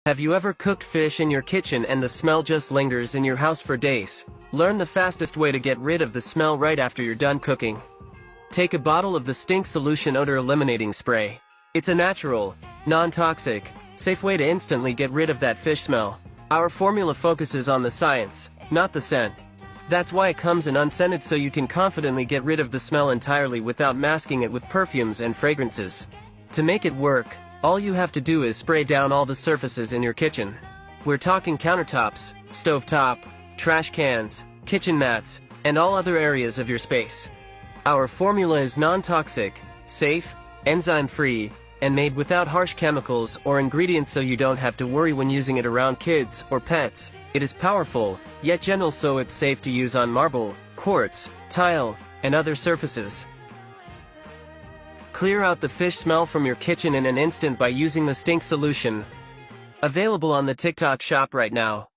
Have you ever cooked fish in your kitchen and the smell just lingers in your house for days? Learn the fastest way to get rid of the smell right after you're done cooking. Take a bottle of the stink solution odor eliminating spray. It's a natural, non-toxic, safe way to instantly get rid of that fish smell. Our formula focuses on the science, not the scent. That's why it comes in unscented, so you can confidently get rid of the smell entirely without masking it with perfumes and fragrances. To make it work, all you have to do is spray down all the surfaces in your kitchen. We're talking countertops, stovetop, trash cans, kitchen mats, and all other areas of your space. Our formula is non-toxic, safe, enzyme-free, and made without harsh chemicals or ingredients, so you don't have to worry when using it around kids or pets. It is powerful, yet gentle, so it's safe to use on marble, quartz, tile, and other surfaces. Clear out the fish smell from your kitchen in an instant by using the stink solution. Available on the TikTok shop right now.